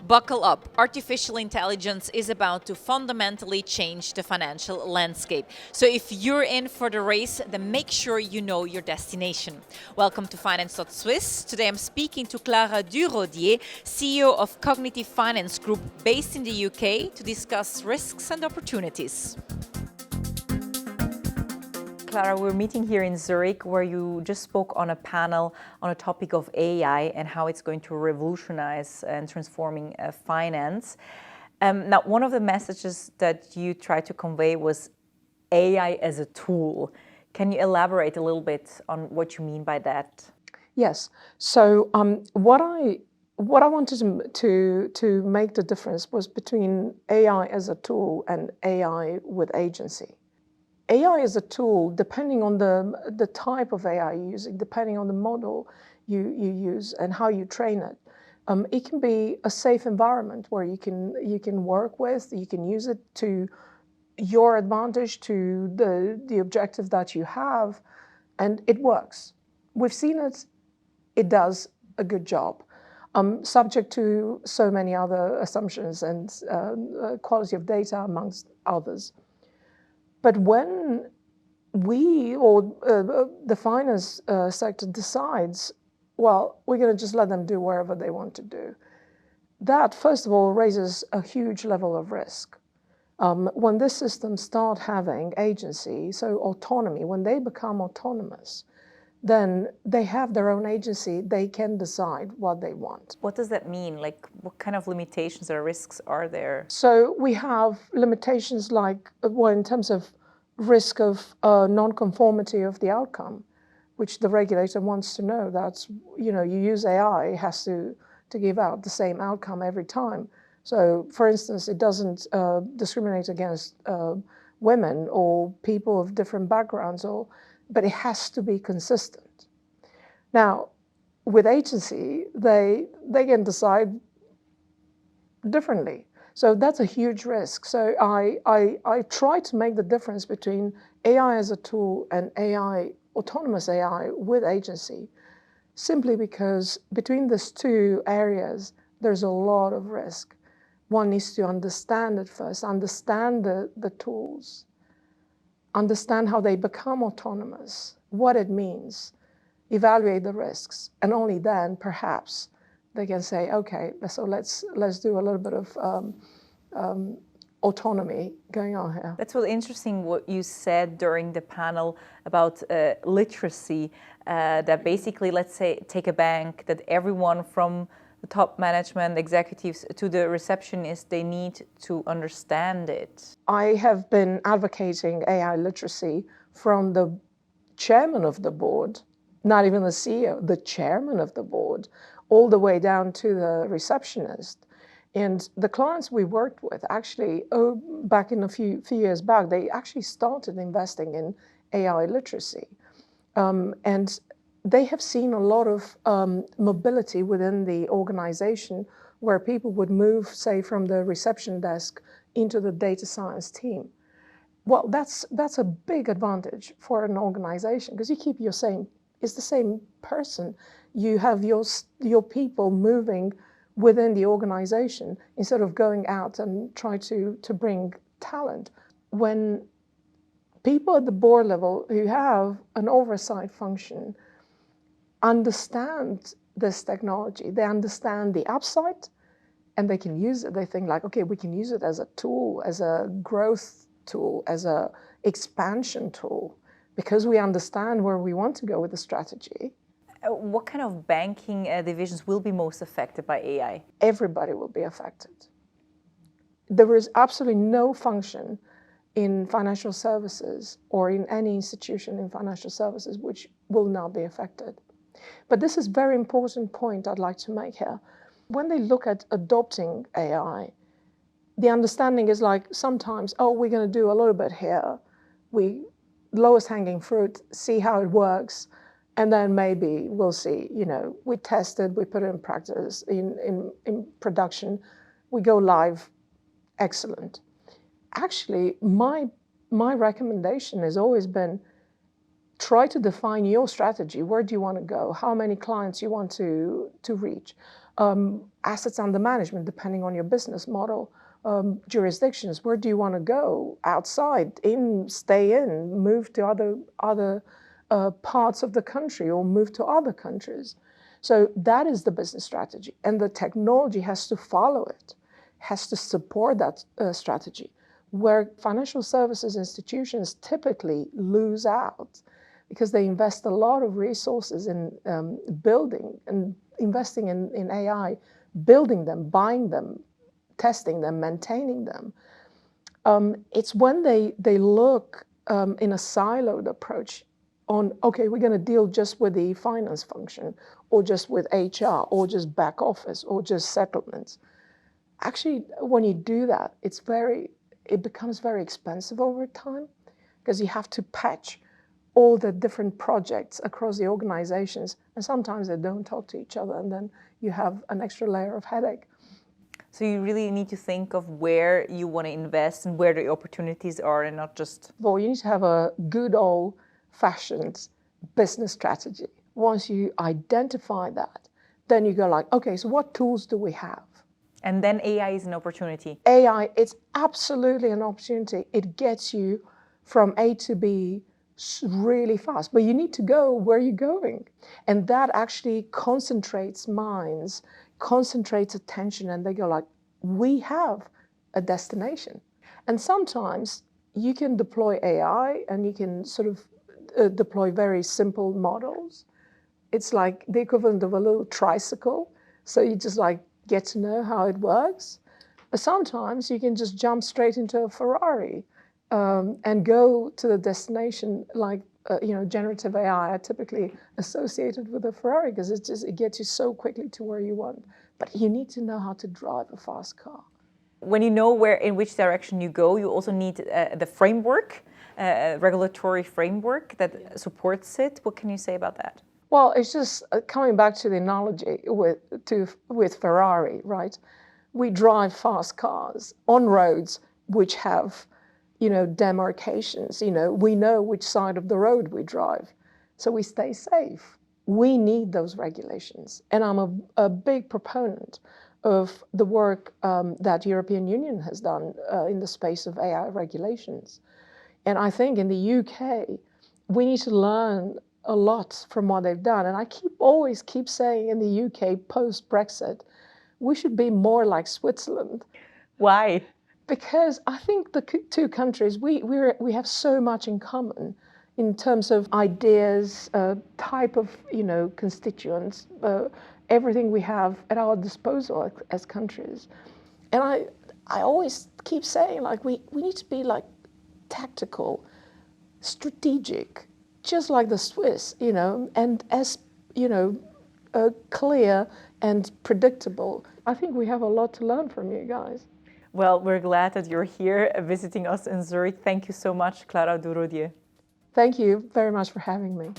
Buckle up. Artificial intelligence is about to fundamentally change the financial landscape. So if you're in for the race, then make sure you know your destination. Welcome to finance.swiss. Today I'm speaking to Clara Durodié, CEO of Cognitive Finance Group based in the UK, to discuss risks and opportunities. Clara, we're meeting here in Zurich where you just spoke on a panel on a topic of AI and how it's going to revolutionize and transforming finance. Now, one of the messages that you tried to convey was AI as a tool. Can you elaborate a little bit on what you mean by that? Yes. So what I wanted to make the difference was between AI as a tool and AI with agency. AI is a tool, depending on the type of AI you're using, depending on the model you use and how you train it. It can be a safe environment where you can work with, you can use it to your advantage, to the objective that you have, and it works. We've seen it, it does a good job, subject to so many other assumptions and quality of data amongst others. But when we or the finance sector decides, well, we're going to just let them do wherever they want to do, that, first of all, raises a huge level of risk. When this system start having agency, so autonomy, when they become autonomous, then they have their own agency. They can decide what they want. What does that mean? Like, what kind of limitations or risks are there? So we have limitations like, well, in terms of risk of non-conformity of the outcome, which the regulator wants to know. That's, you use AI, it has to give out the same outcome every time. So, for instance, it doesn't discriminate against women or people of different backgrounds, but it has to be consistent. Now, with agency, they can decide differently. So that's a huge risk. So I try to make the difference between AI as a tool and AI, autonomous AI with agency, simply because between these two areas, there's a lot of risk. One needs to understand it first, understand the tools, understand how they become autonomous, what it means, evaluate the risks, and only then, perhaps, they can say, okay, so let's do a little bit of autonomy going on here. That's really interesting what you said during the panel about literacy, that basically, let's say, take a bank, that everyone from the top management executives to the receptionist, they need to understand it. I have been advocating AI literacy from the chairman of the board, not even the CEO, the chairman of the board, all the way down to the receptionist. And the clients we worked with actually, back in a few years back, they actually started investing in AI literacy. And they have seen a lot of mobility within the organization where people would move, say, from the reception desk into the data science team. Well, that's a big advantage for an organization because you keep it's the same person. You have your people moving within the organization instead of going out and try to bring talent. When people at the board level who have an oversight function understand this technology, they understand the upside and they can use it. They think like, okay, we can use it as a tool, as a growth tool, as a expansion tool, because we understand where we want to go with the strategy. What kind of banking divisions will be most affected by AI? Everybody will be affected. There is absolutely no function in financial services or in any institution in financial services which will not be affected. But this is a very important point I'd like to make here. When they look at adopting AI, the understanding is like sometimes, oh, we're going to do a little bit here. Lowest hanging fruit, see how it works. And then maybe we'll see, we test it, we put it in practice, in production, we go live, excellent. Actually, my recommendation has always been, try to define your strategy. Where do you want to go? How many clients you want to reach? assets under management, depending on your business model, jurisdictions. Where do you want to go? Outside, in, stay in, move to other parts of the country, or move to other countries. So that is the business strategy, and the technology has to follow it, has to support that strategy. Where financial services institutions typically lose out because they invest a lot of resources in building and investing in AI, building them, buying them, testing them, maintaining them. It's when they look in a siloed approach on, okay, we're going to deal just with the finance function, or just with HR, or just back office, or just settlements. Actually, when you do that, it becomes very expensive over time, because you have to patch all the different projects across the organizations, and sometimes they don't talk to each other, and then you have an extra layer of headache. So you really need to think of where you want to invest and where the opportunities are, and not just... Well, you need to have a good old-fashioned business strategy. Once you identify that, then you go like, okay, so what tools do we have? And then AI is an opportunity. AI, it's absolutely an opportunity. It gets you from A to B really fast, but you need to go where you're going. And that actually concentrates minds, concentrates attention, and they go like, we have a destination. And sometimes you can deploy AI and you can sort of deploy very simple models. It's like the equivalent of a little tricycle. So you just like get to know how it works. But sometimes you can just jump straight into a Ferrari and go to the destination. Like generative AI are typically associated with a Ferrari because it gets you so quickly to where you want. But you need to know how to drive a fast car. When you know in which direction you go, you also need the framework, regulatory framework that supports it. What can you say about that? Well, it's just coming back to the analogy with Ferrari, right? We drive fast cars on roads which have, demarcations. We know which side of the road we drive, so we stay safe. We need those regulations, and I'm a big proponent of the work that European Union has done in the space of AI regulations. And I think in the UK, we need to learn a lot from what they've done. And I always keep saying in the UK post-Brexit, we should be more like Switzerland. Why? Because I think the two countries, we have so much in common in terms of ideas, type of constituents, everything we have at our disposal as countries. And I always keep saying, like, we need to be like tactical, strategic, just like the Swiss, and as clear and predictable. I think we have a lot to learn from you guys. Well, we're glad that you're here visiting us in Zurich. Thank you so much, Clara Durodié. Thank you very much for having me.